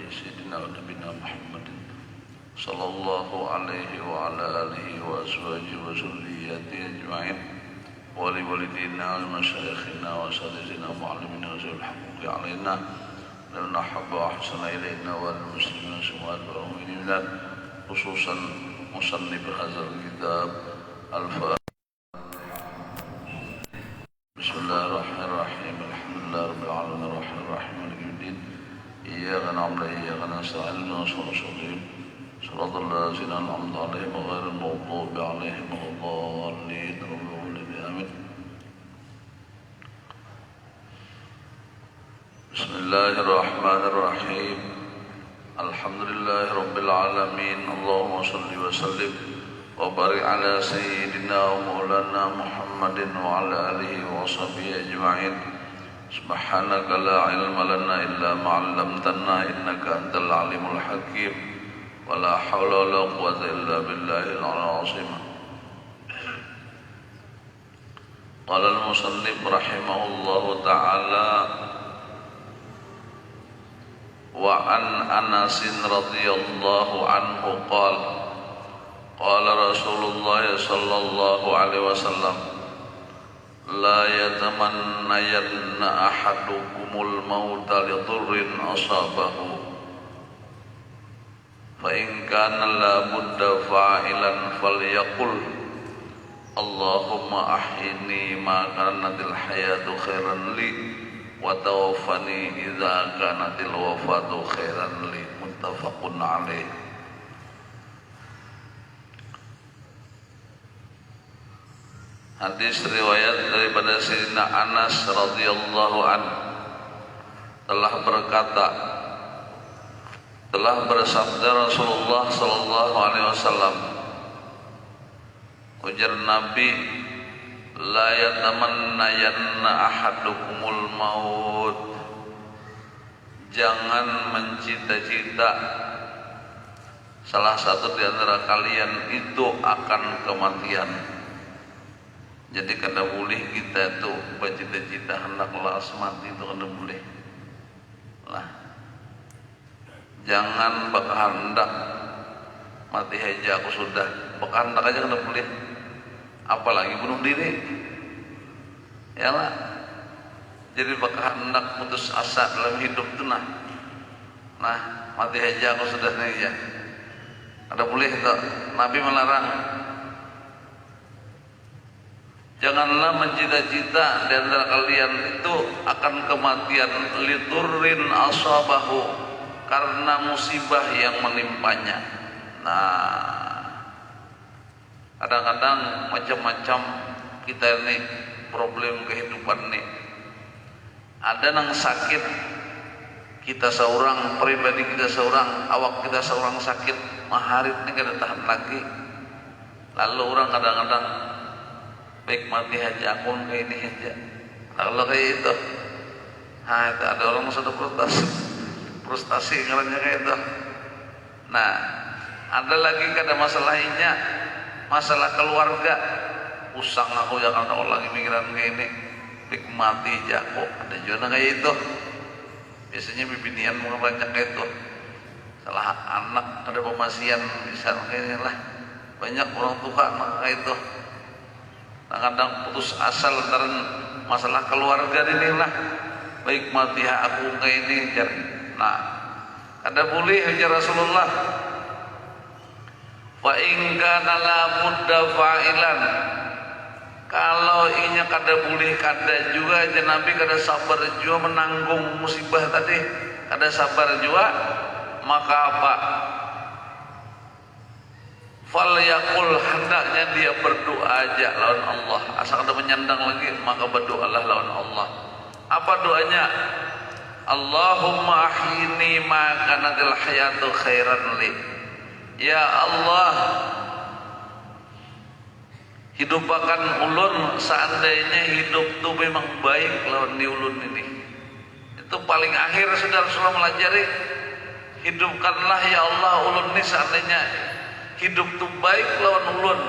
سيدنا ونبينا محمد صلى الله عليه وعلى آله وأزواجه وذريته أجمعين ولوالدينا ومشايخنا وأساتذتنا ومعلمينا وذوي الحقوق علينا لمن أحب وأحسن إلينا والمسلمين والمؤمنين خصوصا مصنف هذا الكتاب الفاتحة. بسم الله الرحمن الرحيم الحمد لله رب العالمين الرحمن الرحيم مالك يوم الدين إياك نعبد وإياك نستعين اهدنا الصراط المستقيم صراط الذين أنعمت عليهم غير المغضوب عليهم ولا الضالين آمين. بسم الله الرحمن الرحيم الحمد لله رب العالمين اللهم صل وسلم وبارك على سيدنا ومولانا محمد وعلى آله وصحبه أجمعين. سبحانك لا علم لنا إلا ما علمتنا إنك أنت العليم الحكيم ولا حول ولا قوة إلا بالله العلي العظيم. قال المصنف رحمه الله تعالى وعن أنس رضي الله عنه قال قال رسول الله صلى الله عليه وسلم لا يتمنين أحدكم الموت لضر أصابه فإن كان لا بد فاعلا فليقل اللهم أحيني ما كانت الحياة خيرا لي وتوفني إذا كانت الوفاة خيرا لي متفق عليه. Hadis riwayat daripada Sayyidina Anas radhiyallahu anhu telah bersabda Rasulullah sallallahu alaihi wasallam, ujar Nabi, la yatamannayanna ahadukumul maut, jangan mencita-cita salah satu di antara kalian itu akan kematian. Jadi kada boleh kita itu bercita-cita hendaklah mati, itu kada boleh lah. Jangan berkehendak mati aja aku sudah, berkehendak aja kada boleh, apalagi bunuh diri ya lah. Jadi berkehendak putus asa dalam hidup itu nah mati aja aku sudah nih ya, kada boleh itu. Nabi melarang. Janganlah mencita-cita di antara kalian itu akan kematian liturrin asabahu, karena musibah yang menimpanya. Nah, kadang-kadang macam-macam kita ini problem kehidupan nih. Ada yang sakit, kita seorang pribadi, kita seorang awak kita seorang sakit, maharit ini kada tahan lagi. Lalu orang kadang-kadang baik mati aja aku kayak ini aja. Kalau kayak itu, itu ada orang sudah frustasi ngarannya kayak itu. Nah, ada lagi kada masalahnya, masalah keluarga. Usang aku jangan ada lagi mikiran kayak ini, baik mati aja aku. Ada juga kayak itu. Biasanya bibinian mau banyak kayak itu. Salah anak ada pemasian bisa kayak lah. Banyak orang tua anak kayak itu. Kadang putus asa lantaran masalah keluarga inilah, baik mati aku kayak ini jar. Nah, kada boleh ya Rasulullah. Fa in kana la budda fa'ilan, kalau inya kada boleh, kada juga aja Nabi kada sabar juga menanggung musibah tadi, kada sabar juga, maka apa? Fal yaqul, hendaknya dia berdoa aja lawan Allah. Asal ada menyandang lagi, maka berdoalah lawan Allah. Apa doanya? Allahumma ahyini ma kanatil hayatu khairan li. Ya Allah, hidupakan ulun seandainya hidup itu memang baik lawan di ulun ini. Itu paling akhir sudah Rasulullah melajari. Hidupkanlah ya Allah ulun ini seandainya hidup tu baik lawan ulun.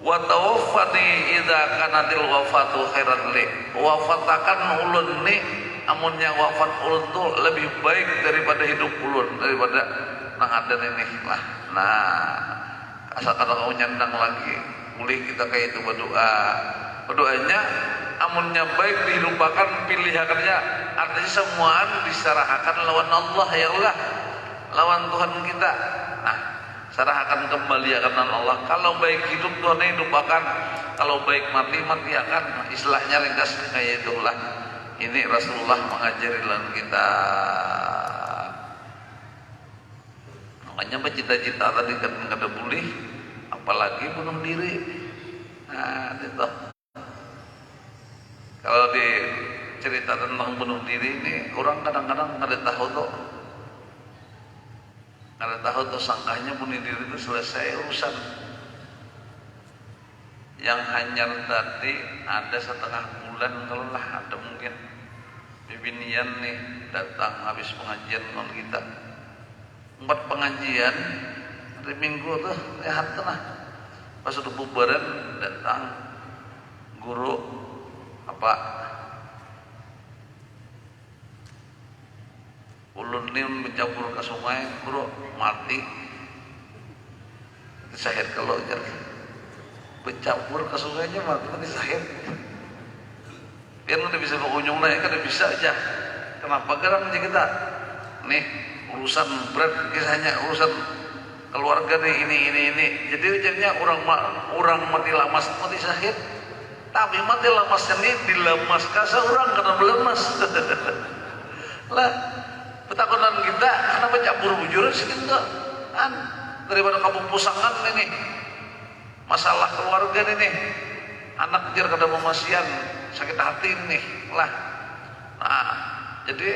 Wa tawaffani idza kanatil wafatu khairan li. Wafatakan ulun ni amunnya wafat ulun tuh lebih baik daripada hidup ulun, daripada nang ada ini lah. Nah, asal kata kau nyandang lagi, boleh kita kayak itu berdoanya, amunnya baik dilupakan pilihannya, artinya semuaan diserahakan lawan Allah ya Allah, lawan Tuhan kita. Nah, serahkan kembali akan Allah. Kalau baik hidup Tuhan lupakan, kalau baik mati akan, istilahnya ringkasnya kayak itulah. Ini Rasulullah mengajari kita. Makanya bercita-cita tadi kan kada boleh, apalagi bunuh diri. Nah, itu. Kalau di cerita tentang bunuh diri ini, orang kadang-kadang kada tahu tuh. Kada tahu tuh sangkanya bunuh diri itu selesai urusan. Yang hanya tadi ada setengah bulan kalau lah, ada mungkin bibinian nih datang habis pengajian non kita. 4 pengajian hari Minggu tuh lihat lah. Pas udah bubaran datang guru apa ulun ini mencampur ke sungai, guru mati disahir kalau bercampur ke sungainya mati disahir. Biar udah bisa berkunjung naik kan bisa aja. Kenapa garang aja kita nih urusan berat kisahnya, urusan keluarga nih ini. Jadi jadinya orang mati lamas mati sahid, tapi mati lamas ini dilemas kasa orang karena melemas. Lah petakutan kita kenapa campur bujur sih enggak kan daripada kamu pusangan ini masalah keluarga ini, anak jar kada memasian sakit hati nih lah. Nah jadi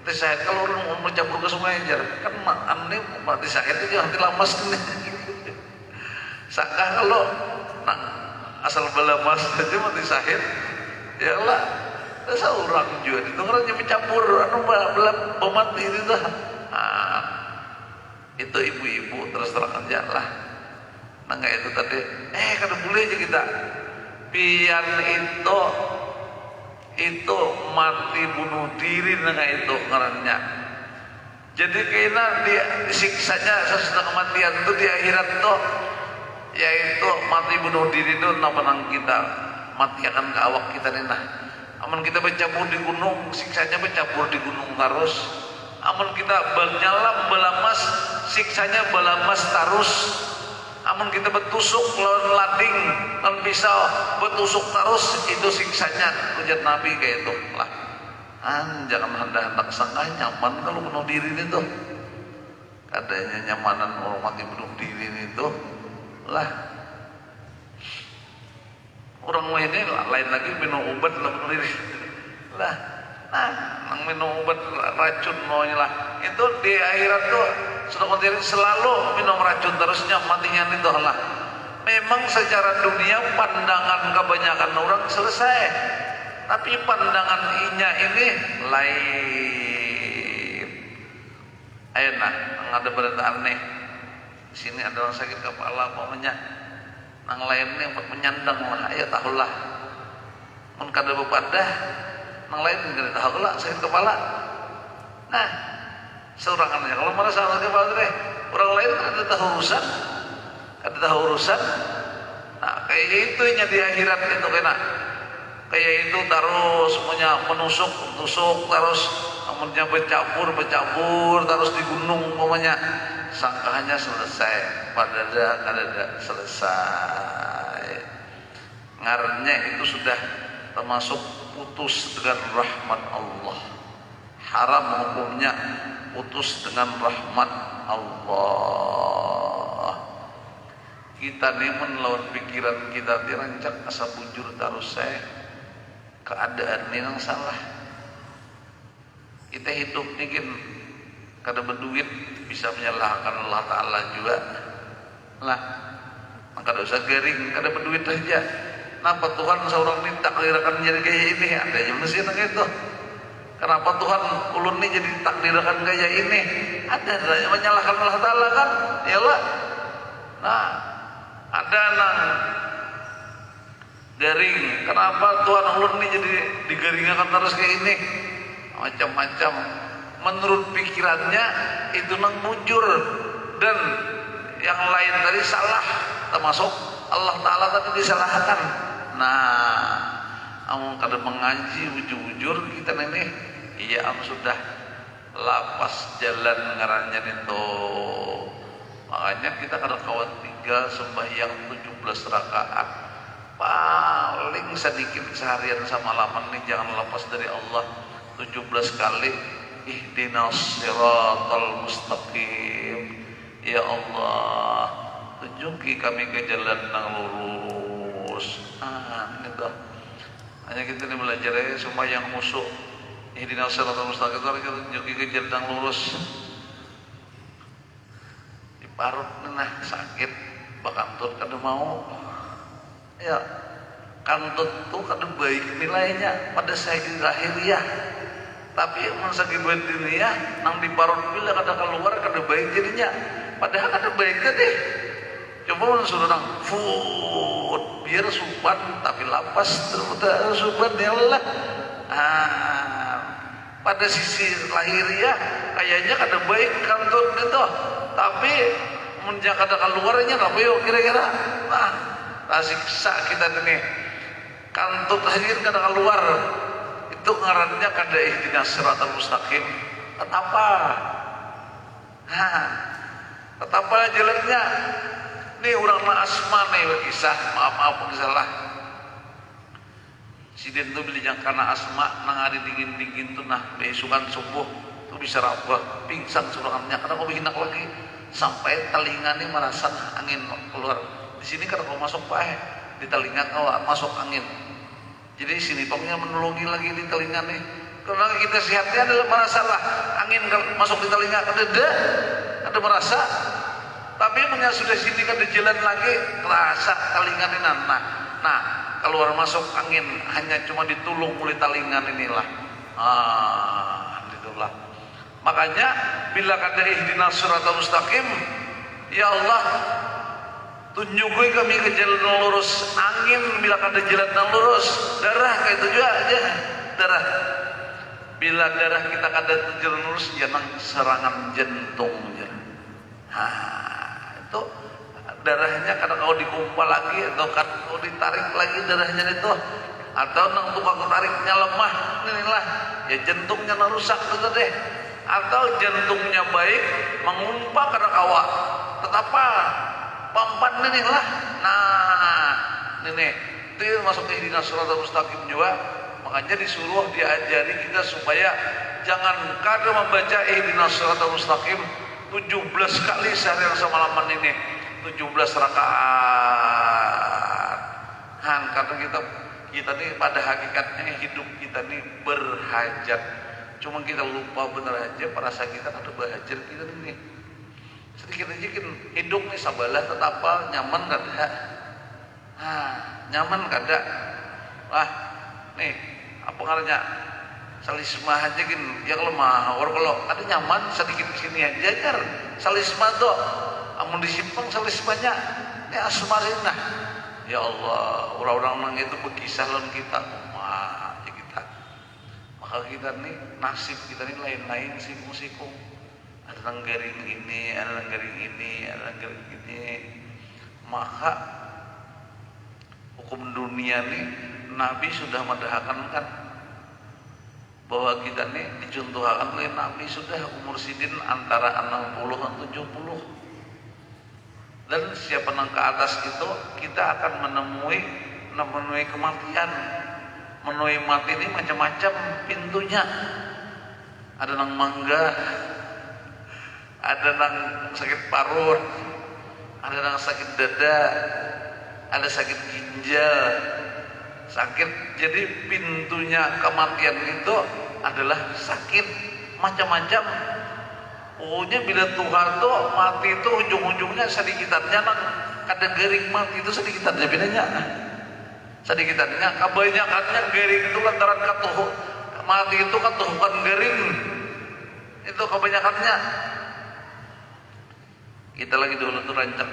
mati sahid kalau orang mau mencampur ke sungai jar kan aneh mati sahid itu hati lamas nih. Sangka kalau nah, asal belamas aja mati sahid ya lah seorang juga itu orangnya mencampur anu belum mati itu. Nah, itu ibu-ibu terus terang aja lah. Nah itu tadi kada boleh aja kita pian itu mati bunuh diri nah itu ngarannya. Jadi kena dia siksanya sesudah kematian itu di akhirat tuh yaitu mati bunuh diri itu nang kita mati akan ke awak kita nih. Nah amun kita bercampur di gunung siksanya bercampur di gunung terus. Amun kita bernyalam belamas siksanya belamas terus. Amun kita bertusuk lawan lading dan pisau bertusuk terus itu siksanya ujar Nabi kayak itu lah. Jangan hendak sangka nyaman kalau bunuh diri itu. Katanya nyamanan orang mati bunuh diri itu lah. Orang lainnya lain lagi minum obat lah bunuh diri lah. Nah, minum obat racun maunya lah. Itu di akhirat tuh sudah konten selalu minum racun terusnya matinya itu lah. Memang secara dunia pandangan kebanyakan orang selesai, tapi pandangan inya ini lain. Enak, ada berita aneh. Di sini ada orang sakit kepala, pokoknya nang lain nih menyandang lah, ya tahulah. Mun kada bepadah, nang lain kada tahu lah sakit kepala. Nah, seurangannya kalau mana sakit kepala deh, orang lain kada tahu urusan, kada tahu urusan. Nah, kayak itu nya di akhirat itu kena. Kayak itu terus semuanya menusuk terus amunnya bercampur terus di gunung umpamanya sangkanya selesai padahal kada selesai. Ngarannya itu sudah termasuk putus dengan rahmat Allah. Haram hukumnya putus dengan rahmat Allah. Kita ni melawan pikiran kita dirancak asa bujur terus keadaan ini yang salah. Kita hidup ni kan kada berduit bisa menyalahkan Allah Ta'ala juga lah. Maka kada usah garing kada berduit saja. Kenapa Tuhan seorang ini takdirkan jadi kayak ini? Ada yang mesti itu. Kenapa Tuhan ulun ini jadi takdirkan kayak ini? Ada yang menyalahkan Allah Ta'ala kan? Iyalah. Nah, ada nang garing. Kenapa Tuhan ulun ini jadi digaringkan terus kayak ini? macam-macam. Menurut pikirannya itu nang bujur, dan yang lain tadi salah, termasuk Allah Ta'ala tadi disalahkan. Nah, amun kada mengaji bujur-bujur kita ini, iya sudah lapas jalan ngarannya itu. Makanya kita kada kawan tinggal sembahyang 17 rakaat paling sedikit seharian sama malaman nih, jangan lepas dari Allah 17 kali. Ihdinas siratal mustaqim, ya Allah tunjuki kami ke jalan yang lurus. Gitu. Hanya kita ini belajar ya, semua yang musuh ihdinas siratal mustaqim itu tunjuki ke jalan yang lurus. Di parut nah sakit bakantut kada mau ya, kantut tuh kada baik nilainya pada saat lahiriah, tapi masa buat dunia nang di parut bila kada keluar kada baik jadinya, padahal kada baik tadi. Coba suruh nang food biar supan tapi lapas terus supan ya Allah. Pada sisi lahiriah kayaknya kada baik kantut itu, tapi menjak kada keluarnya apa yuk kira-kira. Siksa kita ini kantut akhir kada keluar, itu ngarannya kada ihdinas siratal mustaqim. Kenapa? Kenapa jalannya? Nih orang asma nih berkisah, maaf salah. Siden tuh beli karena asma nang hari dingin tuh nah besukan subuh tuh bisa rabah pingsan surangannya karena kau bikin lagi sampai telinga nih merasa angin keluar. Di sini kada kau masuk di telinga kau masuk angin. Jadi sini pokoknya menolongi lagi di telinga nih. Karena kita sehatnya adalah merasalah angin masuk di telinga ada merasa. Tapi punya sudah sini kan jalan lagi kerasa telinga ini nah keluar masuk angin hanya cuma ditulung oleh telinga inilah. Itulah. Makanya bila kata ihdinas siratal mustaqim, ya Allah tunjuki kami ke jalan lurus. Angin bila kada jalan yang lurus, darah kayak itu juga aja darah. Bila darah kita kada jalan lurus, jangan serangan jantung aja. Itu darahnya kadang kau dikumpal lagi atau kau ditarik lagi darahnya itu, atau nang tukang tariknya lemah, inilah ya jantungnya rusak gitu deh. Atau jantungnya baik mengumpah karena kawa, tetapa pampan inilah. Nah, ini itu masuk ke ihdinas siratal mustaqim juga. Makanya disuruh diajari kita supaya jangan kada membaca ihdinas siratal mustaqim 17 kali sehari semalaman ini, 17 rakaat. Karena kita nih pada hakikatnya hidup kita nih berhajat. Cuma kita lupa bener aja perasa kita ada berhajat kita nih. Sedikit aja kan hidup nih sabalah tetapa nyaman kada. Nyaman kada. Nih apa ngarannya? Salisma aja kan yang lemah orang kalau ada nyaman sedikit sini aja jar salisma tuh amun disimpang salismanya ini asmarina. Ya Allah orang-orang nang itu berkisah lawan kita maka kita nih nasib kita nih lain-lain siku-siku, ada nang garing ini, ada nang garing ini, ada nang garing ini. Maka hukum dunia nih Nabi sudah mendahkan kan bahwa kita nih dicontohkan oleh Nabi sudah umur sidin antara 60 dan 70, dan siapa nang ke atas itu kita akan menemui kematian. Menemui mati ini macam-macam pintunya, ada nang mangga, ada nang sakit parut, ada nang sakit dada, ada sakit ginjal, sakit. Jadi pintunya kematian itu adalah sakit macam-macam. Pokoknya bila Tuhan tuh mati itu ujung-ujungnya sedikitannya nang kada garing mati itu sedikitannya bedanya. Sedikitannya kebanyakannya garing itu lantaran katuh mati itu katuhukan garing itu kebanyakannya. Kita lagi dulu tuh rancang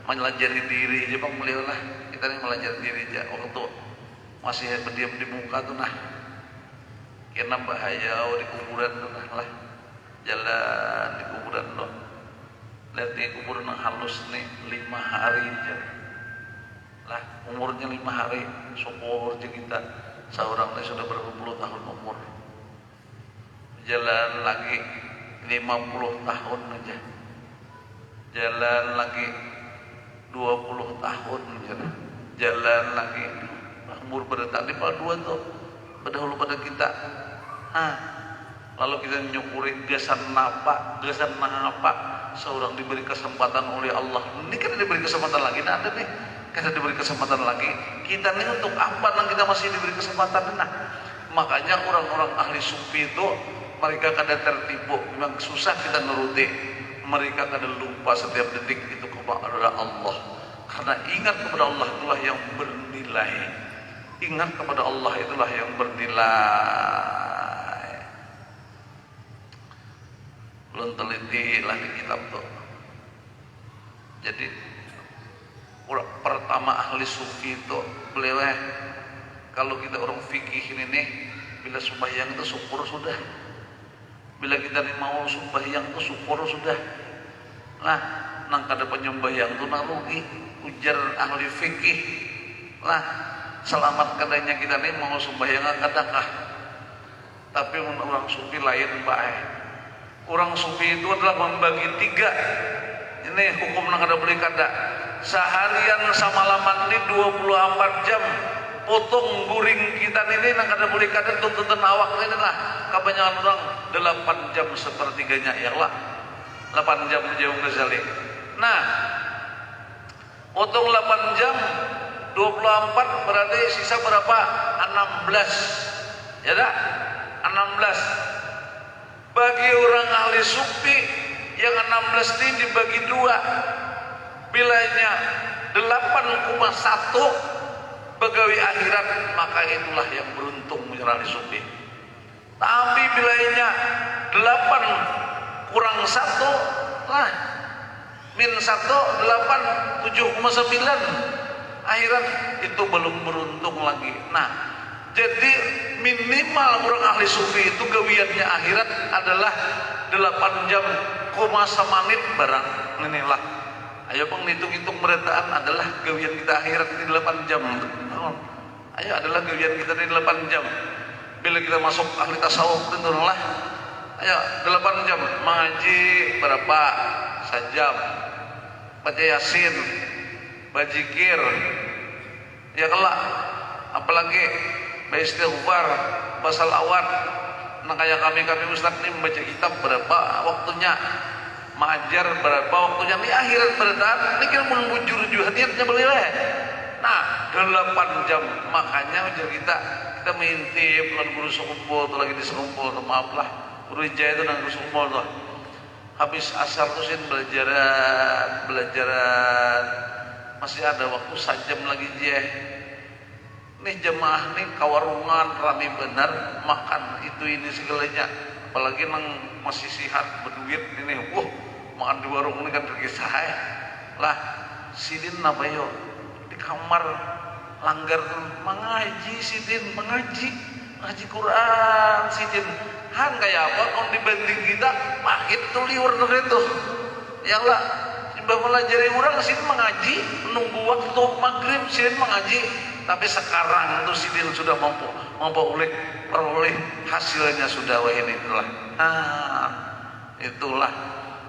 melajari diri aja bang beliau lah. Kita ini melajari diri aja waktu masih berdiam di muka tuh nah kena bahaya di kuburan lah, jalan di kuburan loh. Lihat di kuburan yang halus nih 5 hari jalan. Lah umurnya 5 hari, syukur kita seorang ini sudah berapa puluh tahun umur. Jalan lagi 50 tahun aja, jalan lagi 20 tahun jalan lagi umur tadi dua tuh pendahulu pada kita. Lalu kita nyukuri gasan napa seorang diberi kesempatan oleh Allah. Ini kan diberi kesempatan lagi, nah ada nih kita diberi kesempatan lagi. Kita nih untuk apa nang kita masih diberi kesempatan? Nah makanya orang-orang ahli sufi itu mereka kadang tertipu, memang susah kita nuruti. Mereka kadang lupa setiap detik itu kepada Allah. Karena ingat kepada Allah itulah yang bernilai. Ingat kepada Allah itulah yang bernilai. Belum teliti lah di kitab tuh. Jadi pertama ahli sufi itu beliau kalau kita orang fikih ini nih, bila sembahyang itu syukur sudah. Bila kita nih mau sembahyang itu syukur sudah. Nah, nang kada penyembahyang itu nang rugi. Ujar ahli fikih. Lah, selamat kadanya kita nih mau sembahyang kadakah. Tapi orang sufi lain baik. Orang sufi itu adalah membagi 3. Ini hukum nang kada boleh kada. Seharian samalaman ini 24 jam. Potong guring kita ini nang kada boleh kada tuntutan awak ini lah. Kebanyakan orang 8 jam sepertiganya ya lah. 8 jam jauh Ghazali. Nah, potong 8 jam 24 berarti sisa berapa? 16. Ya dah? 16. Bagi orang ahli sufi yang 16 ini dibagi 2. Bilanya 8,1 pegawai akhirat, maka itulah yang beruntung menjadi ahli sufi. Tapi bilanya 8 kurang 1 lah, min 1 8 7,9 akhirat itu belum beruntung lagi. Nah, jadi minimal orang ahli sufi itu gawiannya akhirat adalah 8 jam koma semanit barang. Inilah ayo bang hitung-hitung berataan adalah gawian kita akhirat ini 8 jam. Ayo adalah gawian kita ini 8 jam. Bila kita masuk ahli tasawuf tentulah ayo 8 jam mengaji berapa? Sejam. Baca Yasin, bajikir, ya kelak, apalagi beristighfar, basalawat. Nah kayak kami Ustaz ini membaca kitab berapa waktunya, mengajar berapa waktunya, ini akhirat berataan, ini kan menunjuk hadiahnya beliau. Nah 8 jam, makanya ujar kita mengintip lalu guru sekumpul atau lagi di sekumpul, maaf lah guru ijazah itu dan guru sekumpul tuh. Habis asar tuh sih belajaran masih ada waktu sajam lagi jeh. Nih jemaah nih kawarungan rame benar makan itu ini segalanya. Apalagi nang masih sehat berduit ini, makan di warung ini kan terkisah lah. Sidin apa yo di kamar langgar mengaji sidin mengaji Quran sidin. Han kayak apa kalau dibanding kita pahit tuh liur itu yang lah coba melajari orang sini mengaji menunggu waktu maghrib sini mengaji, tapi sekarang tuh sidin sudah mampu peroleh hasilnya sudah ini itulah.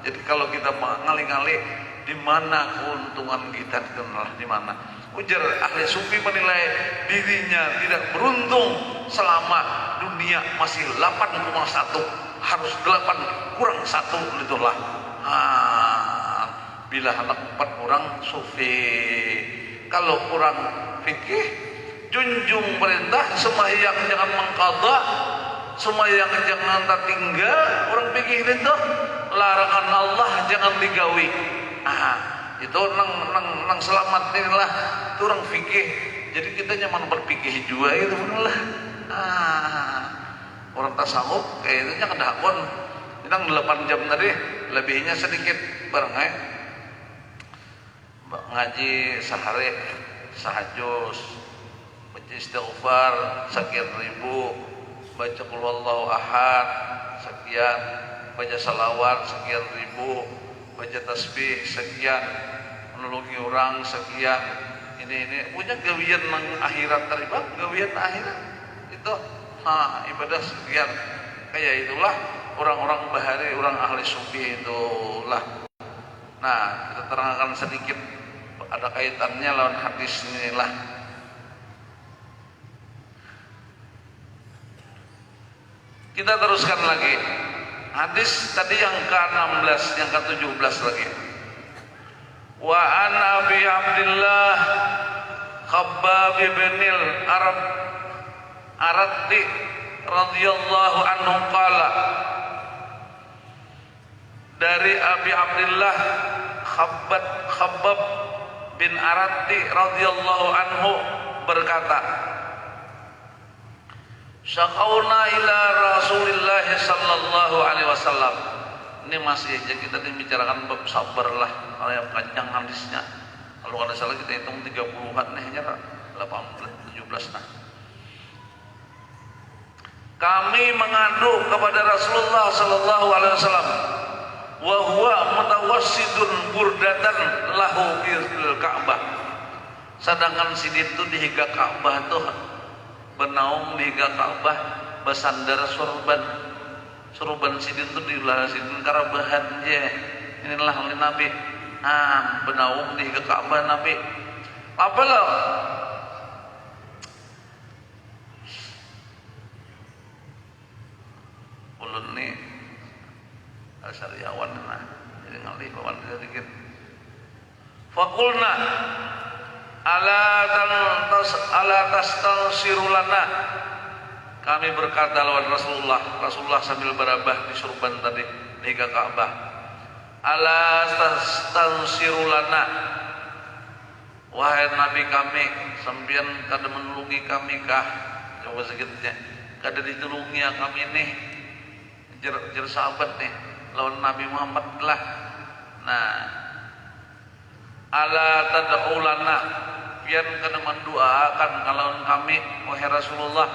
Jadi kalau kita mengali-ngali di mana keuntungan kita dikenal di mana. Ujar ahli sufi menilai dirinya tidak beruntung selama dunia masih 8,1, harus 8 kurang 1 itulah. Bila anak 4 orang sufi. Kalau kurang fikih, junjung perintah sembahyang jangan mengqadha, sembahyang jangan tertinggal. Orang fikih itu larangan Allah jangan digawi. Itu nang selamat inilah itu orang fikih. Jadi kita nyaman berfikih juga itu lah. Orang tasawuf kayak itu jangan dakon. Nang 8 jam tadi lebihnya sedikit bareng ngaji sehari sahajus, baca istighfar sekian ribu, baca qul huwallahu ahad sekian, baca salawat sekian ribu, baca tasbih sekian, menolongi orang sekian. Ini punya gawian nang akhirat teribang, gawian akhirat itu ibadah sekian. Kayak itulah orang-orang bahari, orang ahli sufi itulah. Nah, kita terangkan sedikit ada kaitannya lawan hadis inilah. Kita teruskan lagi. Hadis tadi yang ke-16, yang ke-17 lagi. Wa an Abi Abdillah Khabbab bin al-Aratti radhiyallahu anhu qala, dari Abi Abdillah Khabbab bin Aratti radhiyallahu anhu berkata, syaqauna ila Rasulillah sallallahu alaihi wasallam. Ini masih aja kita membicarakan bab sabar lah, yang panjang hadisnya. Kalau ada salah kita hitung 30-an nih, hanya 18 17 nah. Kami mengadu kepada Rasulullah sallallahu alaihi wasallam, wa huwa mutawassidun burdatan lahu bil Ka'bah. Sedangkan sidin itu di higa Ka'bah tuh benaung di higa Ka'bah bersandar sorban sidin itu di ulah sidin karabahan je. Inilah oleh Nabi benaung di higa Ka'bah Nabi. Apalah ulun ni asariawan nah, jadi ngalih bawan sedikit. Fakulna ala tastansirulana. Kami berkata lawan Rasulullah sambil berabah di surban tadi di Ka'bah. Ala tastansirulana, wahai Nabi kami, sampeyan kada menulungi kami kah? Coba sedikitnya, kada ditulungi kami nih, jer sahabat nih lawan Nabi Muhammad lah. Nah, ala tad'ulana, pian kada mendoakan kalau kami wahai Rasulullah,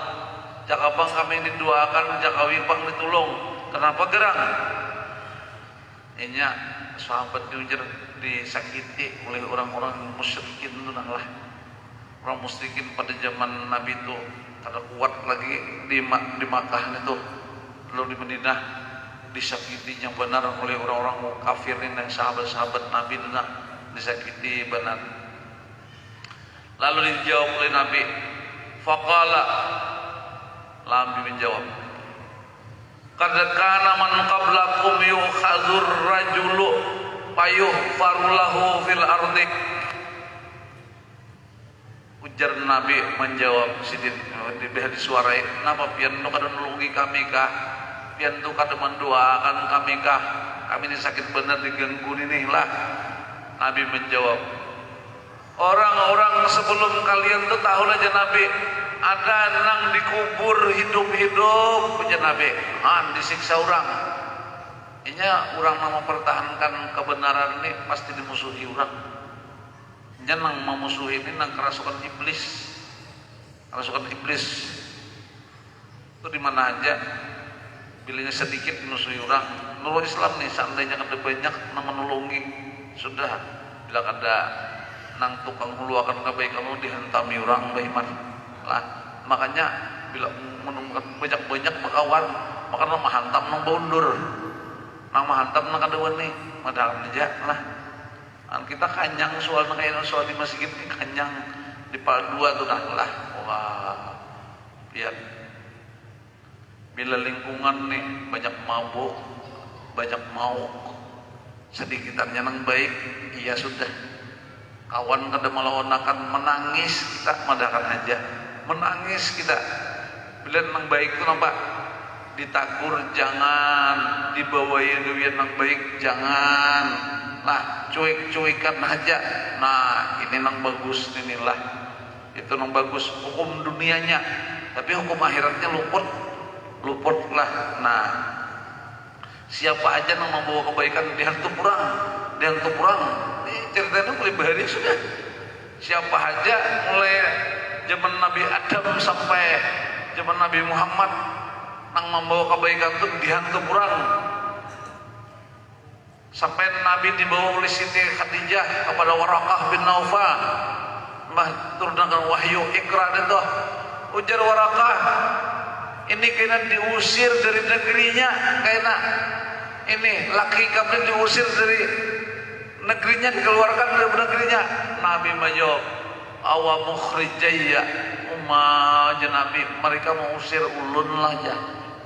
jakabang kami didoakan, jakawi pang ditulung. Kenapa gerang? Inya sahabat diujar disakiti oleh orang-orang musyrikin itu lah. Orang musyrikin pada zaman Nabi itu kada kuat lagi di Makkah itu, lalu di Madinah disakiti yang benar oleh orang-orang kafir ini, yang sahabat-sahabat Nabi itu disakiti benar. Lalu dijawab oleh Nabi, faqala, Nabi menjawab, qad kana man qablakum yukhadzur rajulu fayughfaru lahu fil ardi. Ujar Nabi menjawab sidin di disuarai, napa pian tu kada nulungi kami kah? Pian tu kada mendoakan kami kah? Kami ini sakit benar diganggu ini lah. Nabi menjawab, orang-orang sebelum kalian tu tahu aja Nabi, ada nang dikubur hidup-hidup aja Nabi, disiksa orang. Inya orang mau mempertahankan kebenaran ini pasti dimusuhi orang. Inya nang memusuhi ini nang kerasukan iblis. Kerasukan iblis itu di mana aja, bilanya sedikit memusuhi orang. Nurul Islam nih seandainya ada banyak nang menolongi, sudah bila ada nang tukang meluakan kebaikan dihentami orang beriman lah. Makanya bila menemukan banyak-banyak bekawan, maka nang mahantam nang bondur, nang mahantam nang kada wani, madang aja lah. Kita kanyang soal nang kayak soal di masjid ini kanyang di dua tuh lah. Wah, biar bila lingkungan nih banyak mabuk, banyak mau sedikitannya nang baik, iya sudah. Kawan kada melawan menangis, kita madakan aja. Menangis kita. Bila nang baik itu nampak ditakur jangan, dibawai gawian nang baik jangan. Nah, cuek-cuekan aja. Nah, ini nang bagus inilah. Itu nang bagus hukum dunianya. Tapi hukum akhiratnya luput lah. Nah, siapa aja yang membawa kebaikan dihantu perang. Ini ceritanya mulai bahari sudah. Siapa aja mulai zaman Nabi Adam sampai zaman Nabi Muhammad nang membawa kebaikan itu dihantu kurang. Sampai Nabi dibawa oleh Siti Khadijah kepada Warakah bin Naufal, mbah turunkan wahyu Iqra itu. Ujar Warakah, ini kena diusir dari negerinya, kena ini laki kami diusir dari negerinya, dikeluarkan dari negerinya. Nabi menjawab, awa mukhrijaya umma Nabi, mereka mau usir ulun lah ya.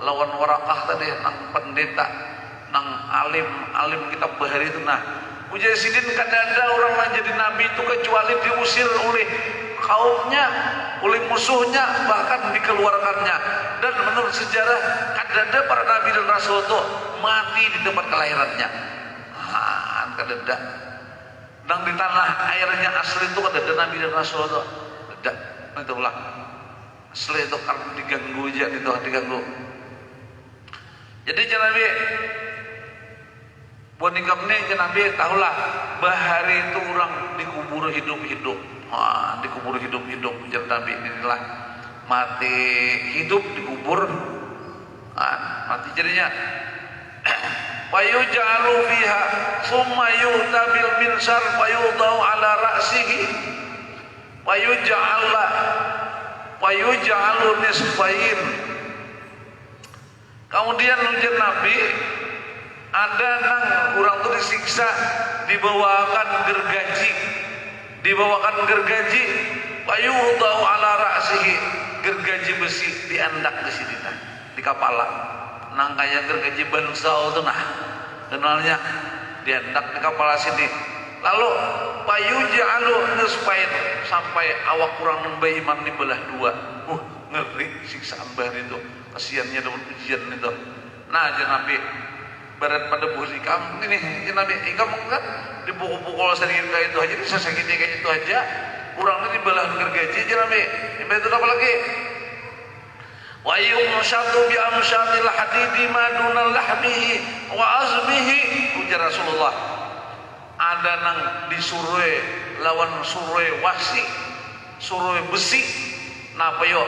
Lawan Warakah tadi nang pendeta, nang alim kita bahari itu. Nah, ujar sidin kadang ada orang yang jadi nabi itu kecuali diusir oleh kaumnya, oleh musuhnya, bahkan dikeluarkannya. Dan menurut sejarah kadang para nabi dan rasul itu mati di tempat kelahirannya. Kadang dan di tanah airnya asli itu kadang nabi dan rasul itu tidak, itulah asli itu karena diganggu aja, itu diganggu. Jadi Nabi buat nikam ini Nabi tahulah bahari itu orang dikubur hidup-hidup. Dikubur hidup-hidup. Jadi Nabi inilah mati hidup dikubur. Mati jadinya. Fayuj'alu fiha summa yu'ta bil minsar fayudau ala ra'sihi fayuj'alu nisfain. Kemudian ujar Nabi, ada nang orang itu disiksa, dibawakan gergaji, fayudau ala ra'sihi, gergaji besi diandak di sini di kepala. Nang kayak gergaji bansau itu nah, kenalnya diandak di kepala sini. Lalu fayuj'alu nisfain, sampai awak kurang bayi iman dibelah dua. Ngeri siksaan bahar itu, kasihannya dapat ujian itu. Nah, Nabi berat pada buah ikam ini, Nabi ikam kan dipukul-pukul sedikit kayak itu aja, disesakiti kayak itu aja, kurangnya dibelah gergaji Nabi. Ini itu apa lagi? Wa yumshatu bi amshatil hadidi ma dunal lahmihi wa azmihi, ujar Rasulullah. Ada nang disuruh lawan suruh wasi, suruh besi. Napa yo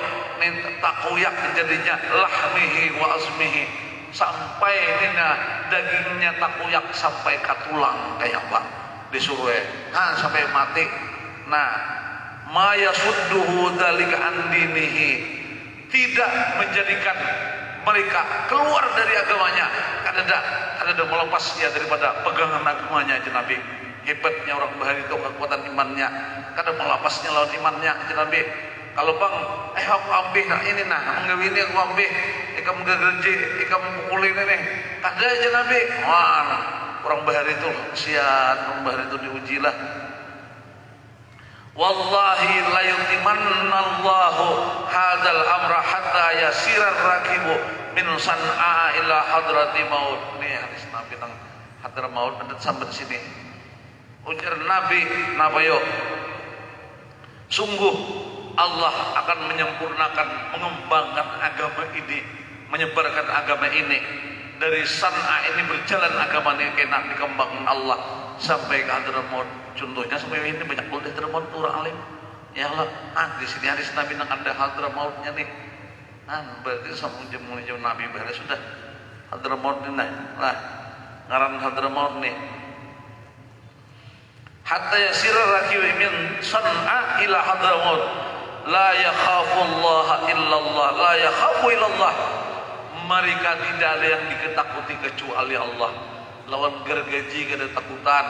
takuyak jadinya lahmihi wa azmihi, sampai ini dagingnya takuyak sampai ke tulang kayak apa disuruh sampai mati. Nah, ma yasudduhu dzalika an dinihi, tidak menjadikan mereka keluar dari agamanya. Kadang melepas dia daripada pegangan agamanya. Nabi hebatnya orang bahari itu kekuatan imannya, kadang melepasnya lawan imannya Nabi. Kalau bang, aku ambil ini nah, mengawi ini aku ambil, ikam gergaji, ikam pukulin ini, ada aja Nabi. Orang bahari itu kesian, orang bahari itu diujilah. Wallahi la yutimanna Allahu hadzal amra hatta yasirar rakibu min san'a ila hadrati maut. Nih hadis Nabi tentang hadrat maut ada sampai sini. Ujar Nabi, napa yo? Sungguh Allah akan menyempurnakan, mengembangkan agama ini, menyebarkan agama ini dari San'a ini, berjalan agama ini kena dikembangkan Allah sampai ke hadrat maut. Contohnya sampai ini banyak boleh hadrat maut orang alim. Ya Allah, di sini hadis Nabi nang ada hadrat mautnya nih. Berarti sama jam Nabi bahasa sudah hadrat maut ini lah. Ngaran hadrat maut nih. Hatta yasira rakibi min San'a ila hadrat maut. La yakhafullaha illallah, la yakhafu illallah. Mereka tidak ada yang diketakuti kecuali Allah. Lawan gergaji kada takutan,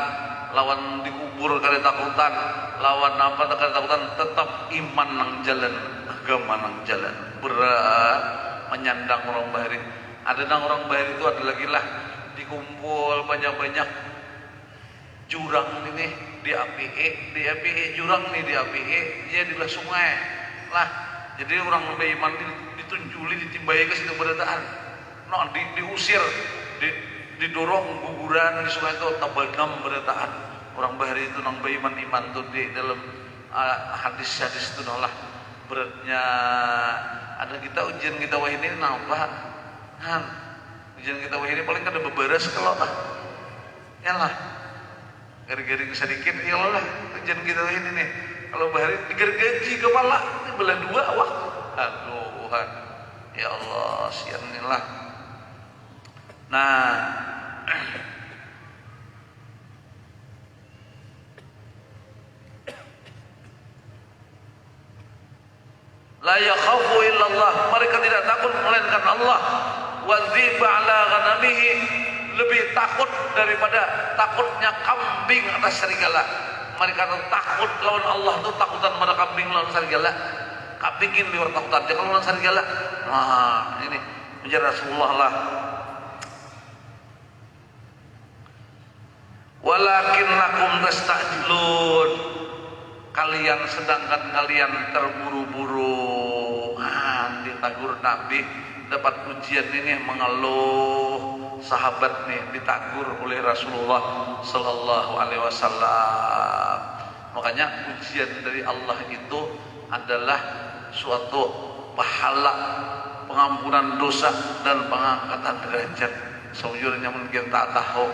lawan dikubur kada takutan, lawan apa kada takutan, tetap iman nang jalan, agama nang jalan. Berat menyandang orang bahari. Ada nang orang bahari itu ada lagi lah, dikumpul banyak-banyak jurang ini di APE jurang nih di APE, dia di sungai lah. Jadi orang beriman ditunjuli, ditimbai ke situ berataan, diusir, didorong guguran di sungai itu tabagam berataan. Orang bahari itu nang beriman iman tuh di dalam hadis-hadis itu lah beratnya. Ada kita ujian kita wah ini nampak, ujian kita wah ini paling kada beberes kalau ya lah. Garing-garing sedikit, ya Allah ujian kita ini nih. Kalau bahari digergaji kepala, ini belah dua, wah, aduh, Ya Allah, sian inilah. Nah, la yakhafu illallah, mereka tidak takut melainkan Allah. Wa dhiba ala ghanamihi, lebih takut daripada takutnya kambing atas serigala. Mereka takut lawan Allah itu takutan pada kambing lawan serigala. Kambing ini luar takutan kalau lawan serigala. Nah, ini menjadi Rasulullah lah. Walakinnakum tastajilun, kalian sedangkan kalian terburu-buru. Ditagur Nabi, dapat ujian ini mengeluh, sahabat nih ditagur oleh Rasulullah Sallallahu Alaihi Wasallam. Makanya ujian dari Allah itu adalah suatu pahala, pengampunan dosa dan pengangkatan derajat. Sejujurnya mungkin tak tahu,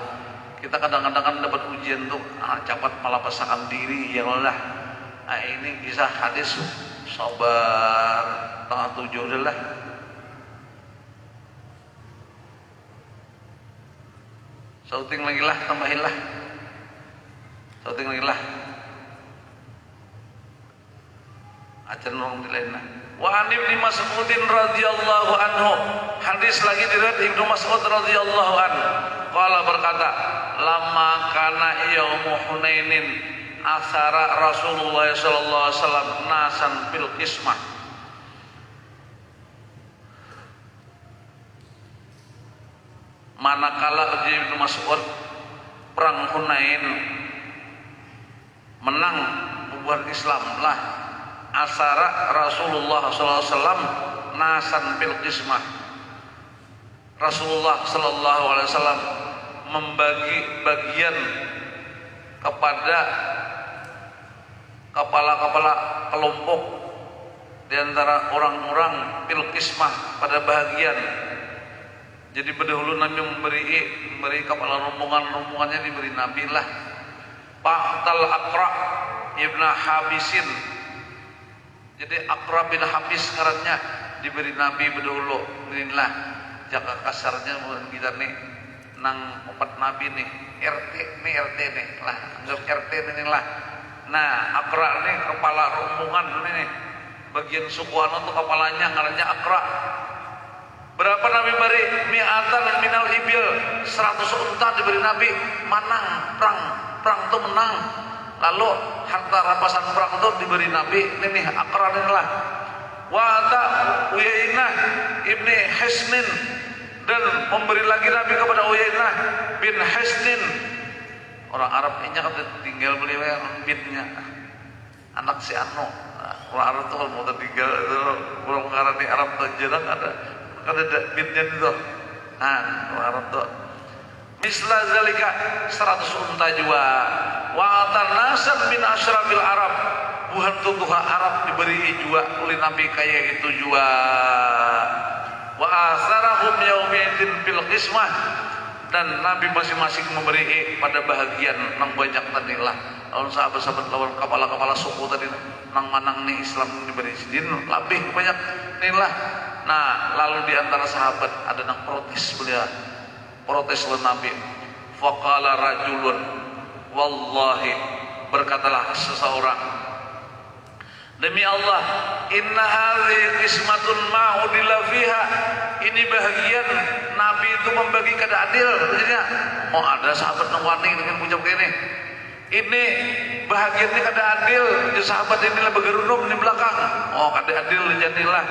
kita kadang-kadang kan dapat ujian tuh cepat malah pasangan diri ya Allah. Nah, ini kisah hadis sabar tengah 7 adalah sauting lagi lah, tambahin lah, sauting lagi lah, acan orang di lain lah. Wa an Ibnu Mas'udin radhiyallahu anhu, hadis lagi dari Ibnu Mas'ud radhiyallahu anhu, qala berkata, lama kana yaumu Hunainin asara Rasulullah sallallahu alaihi wasallam nasan fil qismah. Manakala Ibnu Mas'ud perang Hunain menang bubar Islam lah, asara Rasulullah sallallahu alaihi wasallam nasan fil qismah. Rasulullah sallallahu alaihi wasallam membagi bagian kepada kepala-kepala kelompok di antara orang-orang fil qismah pada bahagian. Jadi berdahulu Nabi memberi kepala rombongan-rombongannya diberi Nabi lah. Pa'tal Aqra ibn Habisin. Jadi Aqra bin Habis ngarannya diberi Nabi berdahulu. Inilah jaga kasarnya kita nih nang opat Nabi nih RT nih lah, anggap RT nih lah. Nah, Aqra nih kepala rombongan nih, bagian sukuan untuk kepalanya ngarannya Aqra. Berapa Nabi beri? Mi'atan minal ibil, 100 unta diberi Nabi. Menang perang itu menang. Lalu harta rampasan perang itu diberi Nabi. Ini Aqra ini lah. Wa ata Uyainah ibni Hisnin, dan memberi lagi Nabi kepada Uyainah bin Hisnin. Orang Arab ini kan tinggal beliau yang binnya anak si Ano. Orang Arab itu kalau mau tinggal orang mengarani Arab itu jarang ada binnya itu. Nah, orang Arab itu misla zalika 100 unta juga. Wa atanasan min asyrafil Arab, buhan tutuha Arab diberi juga oleh Nabi kayak itu juga. Wa asarahum yaumidzin fil qismah, dan Nabi masing-masing memberi pada bahagian nang banyak tadi lah. Lawan sahabat-sahabat lawan kepala-kepala suku tadi nang manang nih Islam diberi sidin lebih banyak nih lah. Nah, lalu di antara sahabat ada nang protes beliau. Protes oleh Nabi. Faqala rajulun, wallahi, berkatalah seseorang, demi Allah, inna hadhihi qismatun ma'udila fiha, ini bahagian Nabi itu membagi kada adil. Maksudnya, oh ada sahabat nang wani dengan ucap gini, ini bahagian ini kada adil. Jadi sahabat ini lah bergerunum di belakang, oh kada adil jadilah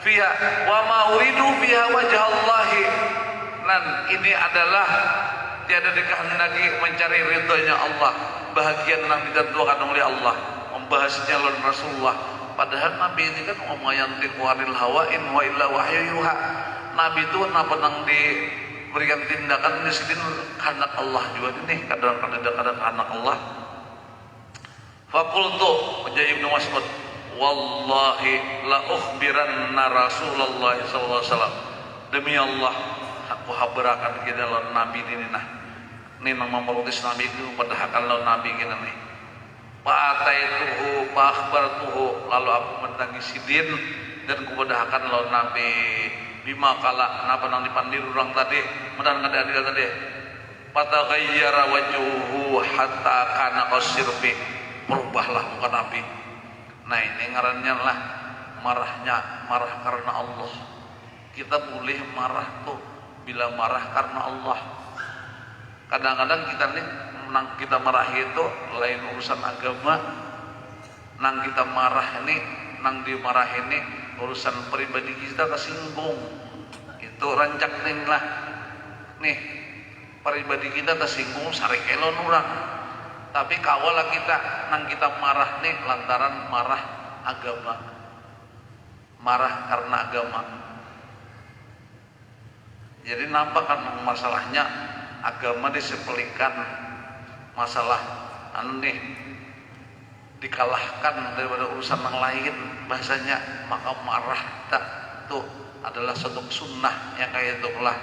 fiha wa ma uridu fiha wajah Allahi, dan ini adalah tiada dikehendaki mencari ridhonya Allah. Bahagian Nabi ditentukan oleh Allah, membahasnya oleh Rasulullah. Padahal Nabi ini kan umayantiqu anil hawain wa illa wahyu yuha. Nabi itu napa nang diberikan tindakan di sini anak Allah juga ini kadang-kadang anak Allah. Faqultu, ujar Ibnu Mas'ud, wallahi la ukhbiranna Rasulullah sallallahu alaihi wasallam, demi Allah aku habarakan kita lawan Nabi ini nah. Ini nang memprotes Nabi itu padahal lawan Nabi kita nih. Pa'ataituhu pa'akhbartuhu, lalu aku mendatangi sidin dan kubedahkan lawan nabi bima kala napa nang dipandir urang tadi medan kadadil tadi pataghayyara wajhuhu hatta kana qasirbi, berubahlah muka nabi. Nah ini ngarannya lah marah karena Allah. Kita boleh marah tuh bila marah karena Allah. Kadang-kadang kita nih nang kita marah itu lain urusan agama, nang kita marah ini nang dimarah ini urusan pribadi kita tersinggung. Itu rancak nih lah nih pribadi kita tersinggung sarik elon urang. Tapi kawalah kita nang kita marah nih lantaran marah agama, marah karena agama. Jadi nampak kan masalahnya agama disepelekan, masalah nih dikalahkan daripada urusan yang lain bahasanya, maka marah tak tuh adalah satu sunnah yang kayak itulah.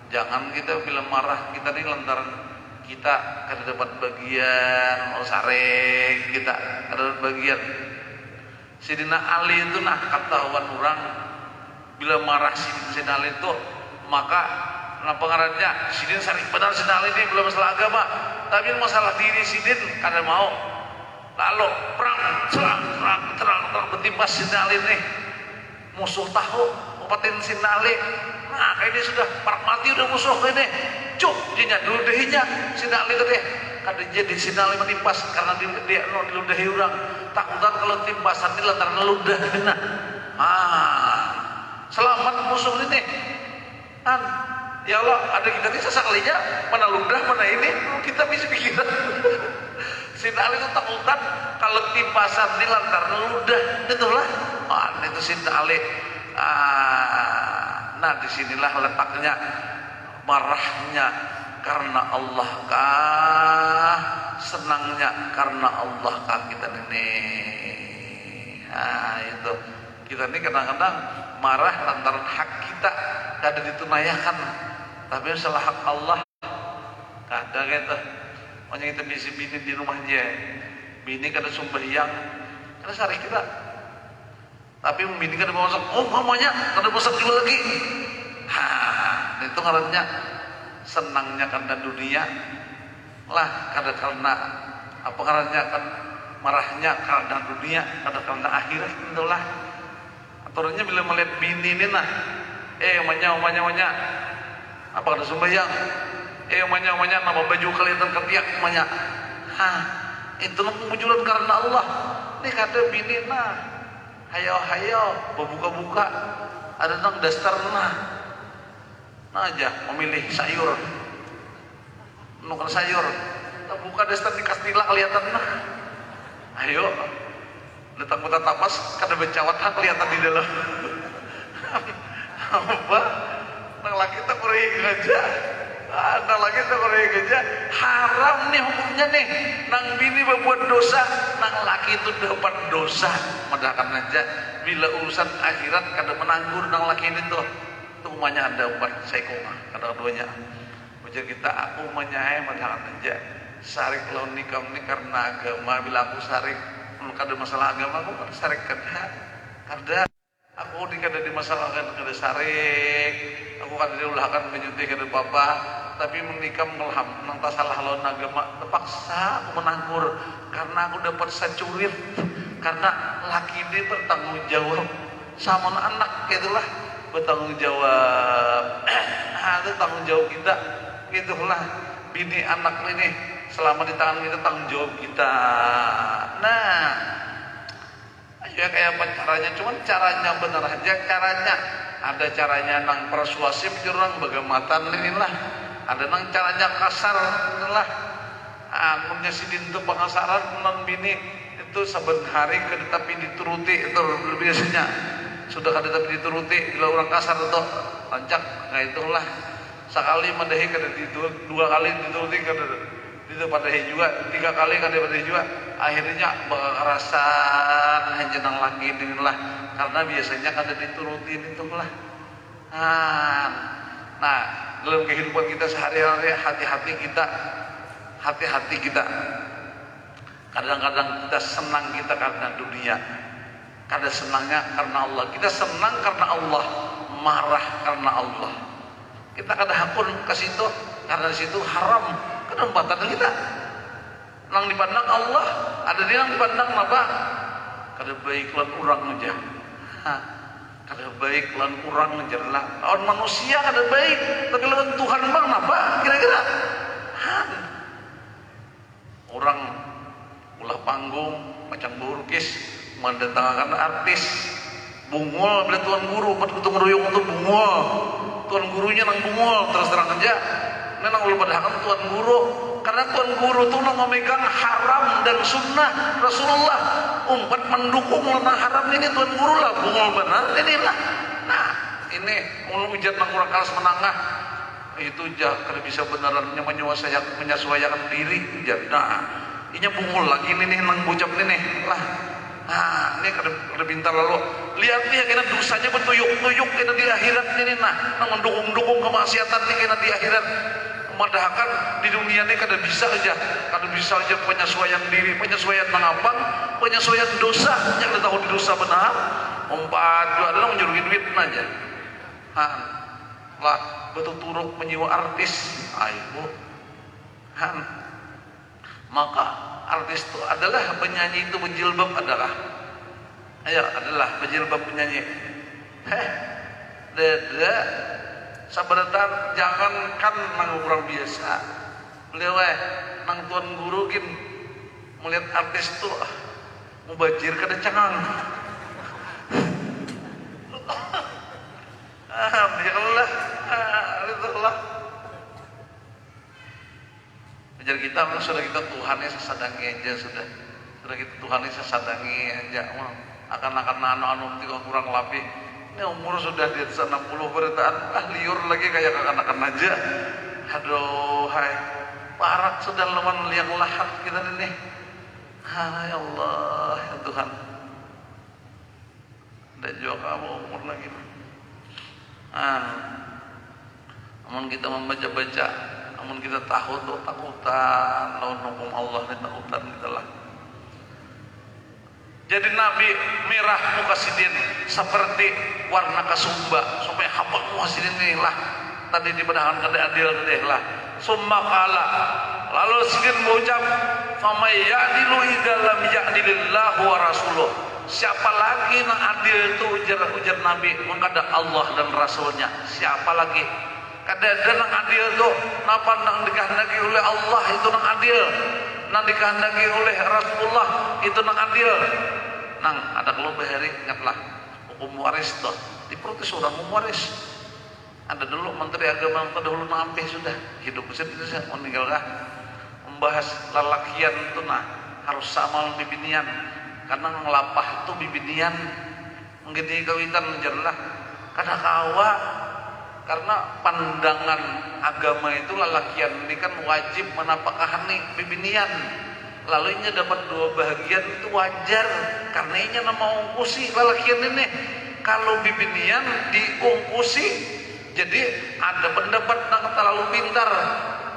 Jangan kita bila marah kita nih lantaran kita kada dapat bagian sareng, kita kada dapat bagian. Sidina Ali itu nah ketahuan orang bila marah Sidina Ali itu maka nah pengarannya Sidin sarik benar Sidina Ali ini belum masalah agama, tapi masalah diri Sidin kada mau. Lalu perang terang bertimbas Sidina Ali ini musuh tahu upatin Sidina Ali. Nah kayak ini sudah mati udah musuh ini cuk jinya diludahinya Sidina Ali tadi kada jadi Sidina Ali menimpas karena dia diludahi orang takutan kalau timpasan ini lantaran ludah nah selamat musuh ini kan ya Allah ada kita ini sesakalinya mana ludah mana ini kita bisa pikiran. Sidina Ali itu takutan kalau timpasan ini lantaran ludah itulah itu Sidina Ali. Nah disinilah letaknya marahnya karena Allah kah, senangnya karena Allah kah kita ini. Nah itu kita ini kadang-kadang marah lantaran hak kita kada ditunaikan, tapi salah hak Allah kadang gitu. Makanya kita bisa bini di rumahnya, bini kada sembahyang, kada sari kita. Tapi bini kada masak, oh mamanya kada masak juga lagi. Itu ngarannya senangnya karena dunia lah, kada karena apa ngarannya kan marahnya karena dunia, kada karena akhirat itulah. Aturannya bila melihat bini ini nah, manya apa kada sembahyang, manya nama baju kelihatan ketiak manya, itu pengujuran karena Allah. Ini kada bini nah, hayo buka ada nang dasar nah aja memilih sayur nuker sayur buka dasar di kastila kelihatan nah ayo datang kota tapas kada bencawat kelihatan di dalam apa nang laki tak kurang aja nang laki tak kurang aja haram nih hukumnya nih nang bini berbuat dosa nang laki itu dapat dosa madakan aja bila urusan akhirat kada menanggur nang laki itu umanya ada umat saikoma kada-kaduanya ujar kita aku menyahai madakan aja sarik lawan nikah ini karena agama bila aku sarik kada masalah agama aku kada sarik kada aku di kada dimasalahkan kada sarik aku kada diulahkan menyuntik kada apa tapi menikah melham nang tak salah lawan agama terpaksa aku menanggur karena aku dapat sacurit karena laki ini bertanggung jawab sama anak gitulah bertanggung jawab. Itu tanggung jawab kita gitulah bini anak ini selama di tangan kita tanggung jawab kita. Nah ya kayak apa caranya, cuman caranya benar aja, caranya ada caranya nang persuasif jurang bagamatan inilah, ada nang caranya kasar inilah. Amunnya sidin itu pengasaran non bini itu saben hari kada tapi dituruti itu biasanya sudah kada tapi dituruti bila orang kasar itu rancak kayak itulah sekali mendahi kada dua kali dituruti kada itu padahi juga 3 kali kada padahi juga akhirnya kekerasan henjenang lagi inilah karena biasanya kada dituruti itulah. Nah dalam kehidupan kita sehari-hari hati-hati kita kadang-kadang kita senang kita karena dunia, kada senangnya karena Allah. Kita senang karena Allah, marah karena Allah. Kita kada hakun ke situ karena di situ haram kedempatan kita. Nang dipandang Allah, ada dia nang dipandang apa? Kada baik lan urang aja. Kada baik lan urang aja lah. Lawan manusia kada baik, tapi lawan Tuhan bang apa? Kira-kira. Orang ulah panggung macam burkis mendatangkan artis bungul bila tuan guru betul ngeruyung untuk bungul tuan gurunya nang bungul terus terang aja nang ulah padahal tuan guru karena tuan guru tuh nang memegang haram dan sunnah Rasulullah umpat mendukung nang haram ini tuan guru lah bungul benar inilah. Nah ini ujian nang kurang kelas menengah itu jah kalau bisa benerannya menyesuaikan diri jah. Nah ini bungul lagi ini nang bocap ini lah. Nah ini kada pintar lalu lihat nih kena dosanya bertuyuk-tuyuk kena di akhirat ini nah nang mendukung-dukung kemaksiatan ini kena di akhirat. Padahal di dunia ini kada bisa aja penyesuaian diri, penyesuaian mengapang, penyesuaian dosa yang kita tahu di dosa benar umpat dua adalah menyuruh duit aja. Lah betul turuk menyewa artis ayo maka artis itu adalah penyanyi itu berjilbab adalah penyanyi dada sabaratan jangankan nang kurang biasa beliau nang tuan guru gin melihat artis itu mubajir kada cangang Allah ajar kita sudah kita Tuhannya sesadangi aja sudah kita Tuhannya sesadangi aja akan anu kurang lebih ini umur sudah di atas 60 beritaan liur lagi kayak anak-anak aja aduh hai parak sudah lawan liang lahat kita ini ya Allah ya Tuhan dan juga kamu umur lagi namun kita membaca-baca namun kita tahu tuh takutan lawan hukum Allah ini takutan kita lah. Jadi Nabi merah muka sidin seperti warna kasumba sampai hafal muka sidin ini lah tadi dipedahkan kada adil deh lah summa kala lalu sidin mengucap famay ya'dilu idza lam ya'dilillahu wa rasuluh siapa lagi yang adil itu ujar Nabi mengada Allah dan Rasulnya siapa lagi kada ada yang adil itu napa nang dikehendaki oleh Allah itu nang adil nang dikehendaki oleh Rasulullah itu nang adil nang ada kalau bahari ingatlah hukum waris tuh diprotes orang waris ada dulu menteri agama terdahulu nampih sudah hidup besar itu saya meninggalkah membahas lalakian itu nah harus sama bibinian karena ngelapah itu bibinian menggini kawitan menjerlah karena kawa karena pandangan agama itu lalakian ini kan wajib menapakahani bibinian lalu ini dapat dua bahagian itu wajar karena ini nama ungkusi lalakian ini kalau bibinian diungkusi jadi ada pendapat yang terlalu pintar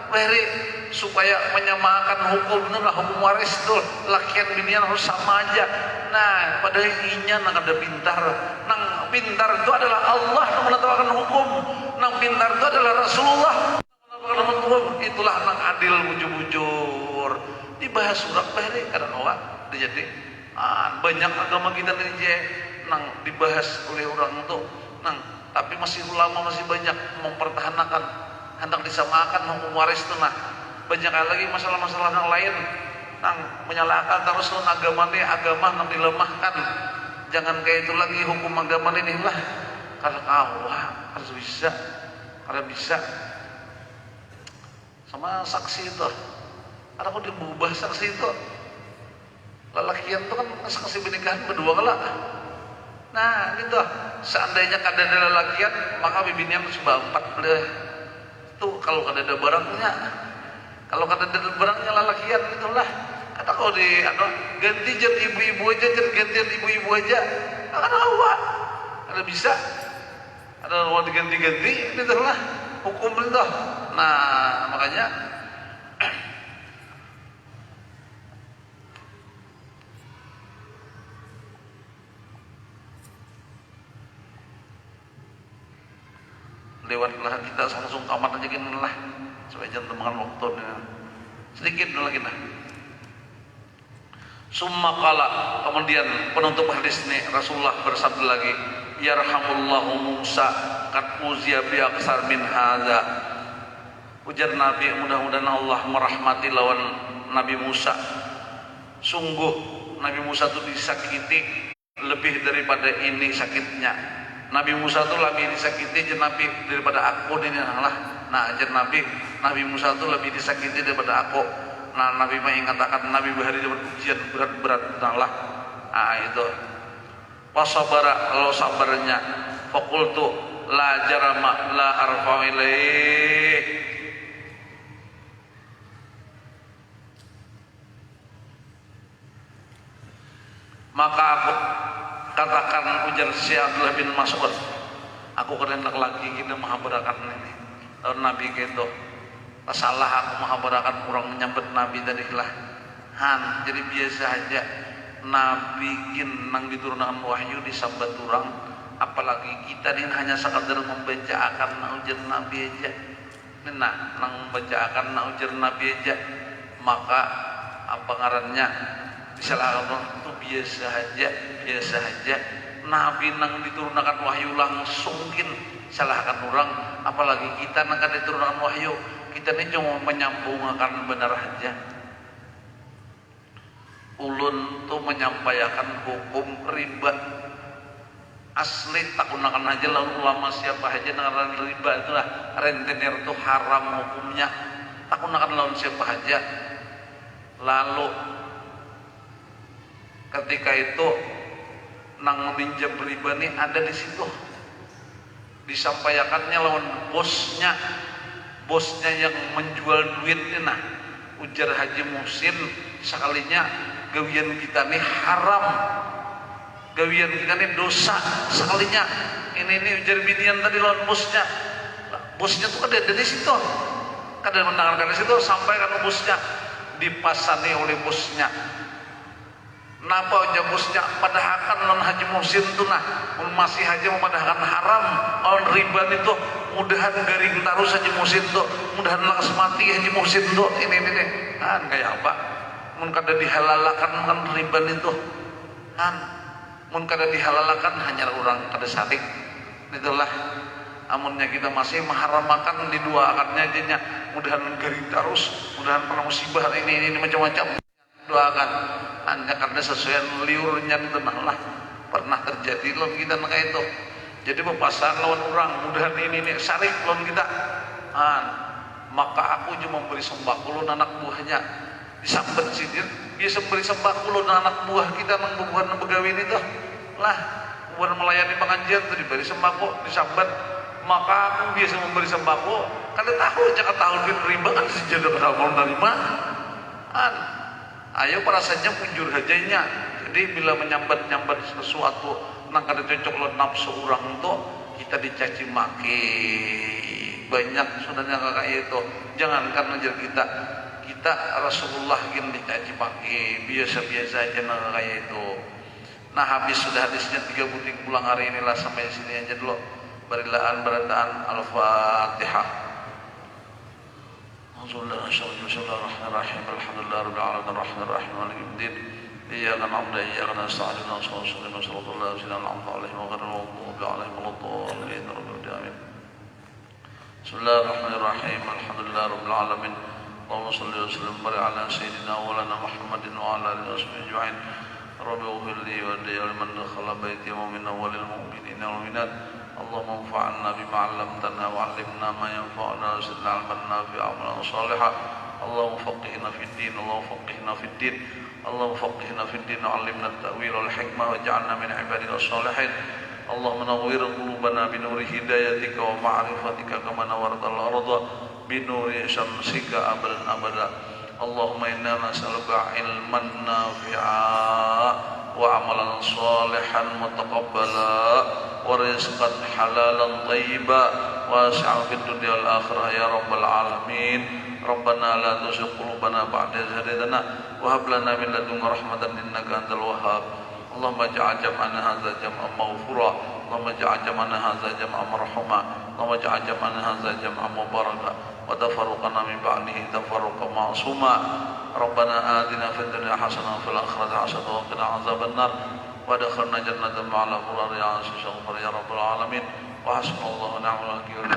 Weri supaya menyamakan hukum itu lah hukum waris tuh lakian binian harus sama aja nah padahal inya nang ada pintar nang pintar itu adalah Allah yang menetapkan hukum nang pintar itu adalah Rasulullah yang menetapkan hukum itulah nang adil bujur-bujur dibahas surat Weri kadang awak jadi banyak agama kita ini nang dibahas oleh orang itu nang tapi masih ulama masih banyak mempertahankan hendak disamakan hukum waris itu nah banyak lagi masalah-masalah yang lain nang menyalahkan terus agama ini agama nang dilemahkan jangan kayak itu lagi hukum agama ini lah karena harus bisa karena bisa sama saksi itu ada kok diubah saksi itu lelakian itu kan saksi pernikahan berdua kala nah gitu seandainya kada ada lelakian maka bibinian sudah 4 deh tuh kalau kada ada barangnya lalakian itulah kata kau di ganti jadi ibu-ibu aja jadi gantian ibu-ibu aja kan awak ada bisa ada mau diganti-ganti itulah hukum itu nah makanya lewatlah kita langsung kamar aja gini lah supaya jangan makan waktu sedikit lagi nah. Summa qala, kemudian penutup hadis ini Rasulullah bersabda lagi, yarhamullahu Musa qad uziya bi aksar min hadza. Ujar Nabi, mudah-mudahan Allah merahmati lawan Nabi Musa. Sungguh Nabi Musa itu disakiti lebih daripada ini sakitnya. Nabi Musa itu lebih disakiti Nabi daripada aku ini lah. Nah, Nabi Musa itu lebih disakiti daripada aku. Nah, Nabi mengatakan Nabi berhari dapat ujian berat-berat lah. Nah, itu. Wasabara, kalau sabarnya. Fakultu la jarama la arfa'u ilaih. Maka aku katakan, ujar Syekh Abdullah bin Mas'ud, aku kerendak lagi kita mahabarakan ini tahun Nabi gitu salah aku mahabarakan kurang menyambut Nabi tadi lah jadi biasa aja Nabi kin nang diturunkan wahyu disambat orang, apalagi kita ini hanya sekadar membaca akan ujar Nabi aja nang membaca akan ujar Nabi aja, maka apa ngarannya disalahkan itu biasa aja Nabi nang diturunkan wahyu langsung kin salahkan orang, apalagi kita nang kada diturunkan wahyu, kita ini cuma menyambungkan benar aja. Ulun tuh menyampaikan hukum riba asli tak gunakan aja lalu ulama siapa aja dengan riba itulah rentenir itu haram hukumnya, tak gunakan lawan siapa aja. Lalu ketika itu nang minjam riba nih ada di situ disampaikannya lawan bosnya yang menjual duitnya. Nah, ujar Haji Muhsin sekalinya gawian kita nih haram, gawian kita nih dosa sekalinya ini ujar binian tadi lawan bosnya tuh ada di situ, kada mendengarkan di situ sampaikan bosnya, dipasani oleh bosnya. Napa aja bosnya padahkan non Haji Muhsin itu nah masih haji memadahkan haram on riba itu mudahan garing tarus Haji Muhsin itu mudahan langsung mati Haji Muhsin itu ini kan kayak apa mun kada dihalalakan kan riba itu kan mun kada dihalalakan hanya orang kada sadik itulah amunnya kita masih mengharamakan didoakannya aja mudahan garing tarus mudahan pernah musibah ini macam-macam doakan hanya karena sesuai liurnya itu lah pernah terjadi lawan kita kayak itu. Jadi berpasangan lawan orang mudahan ini syarif lawan kita maka aku cuma memberi sembako lawan anak buahnya disambat sini biasa beri sembako lawan anak buah kita nang bubuhan begawi itu lah bukan melayani pengajian tadi beri sembako disambat, maka aku biasa memberi sembako kalian tahu jangan tahu riba kan sejadah pada mau nerima ayo para saja punjur hajanya. Jadi bila menyambat sesuatu nang kada cocok lo nafsu orang itu kita dicaci maki banyak sebenarnya kayak itu. Jangan karena kita Rasulullah gini dicaci maki biasa-biasa aja nang kayak itu. Nah habis sudah hadisnya 3 butik pulang hari inilah sampai sini aja dulu. Berilaan Al-Fatihah. Bismillahirrahmanirrahim. Alhamdulillah rabbil alamin arrahmanir rahim maliki yaumiddin. Iyyaka na'budu wa iyyaka nasta'in ihdinas siratal ladzina an'amta 'alaihim ghairil maghdubi 'alaihim waladdallin. Amin. Bismillahirrahmanirrahim. Alhamdulillah rabbil alamin. Allahumma shalli wa sallim ala sayyidina wa lana Muhammadin wa ala alihi washabihi ajma'in. Rabbi ighfir li wa li man dakhala baiti mu'minan wa lil mu'minina wal mu'minat. اللهم انفعنا بما علمتنا وعلمنا ما ينفعنا وزدنا علما نافعا وعملا صالحا. اللهم فقهنا في الدين اللهم فقهنا في الدين وعلمنا التأويل والحكمة واجعلنا من عبادك الصالحين. اللهم نور قلوبنا بنور هدايتك ومعرفتك كما نورت الأرض بنور شمسك أبدا. اللهم إنا نسألك علما نافعا وعملا صالحا متقبلا ورزقا حلالا طيبا واسعا في الدنيا والآخرة يا رب العالمين. ربنا لا تزغ قلوبنا بعد إذ هديتنا وهب لنا من لدنك رحمة إنك أنت الوهاب. اللهم اجعل جمعنا هذا جمعا مغفورا اللهم اجعل جمعنا هذا جمعا مرحوما اللهم اجعل جمعنا هذا جمعا مباركا وتفرقنا من بعده تفرقا معصوما ربنا آتنا في الدنيا حسنة وفي الآخرة حسنة وقنا عذاب النار وادخلنا جنة مع الأبرار يا عزيز يا رب العالمين وحسبنا الله ونعم الوكيل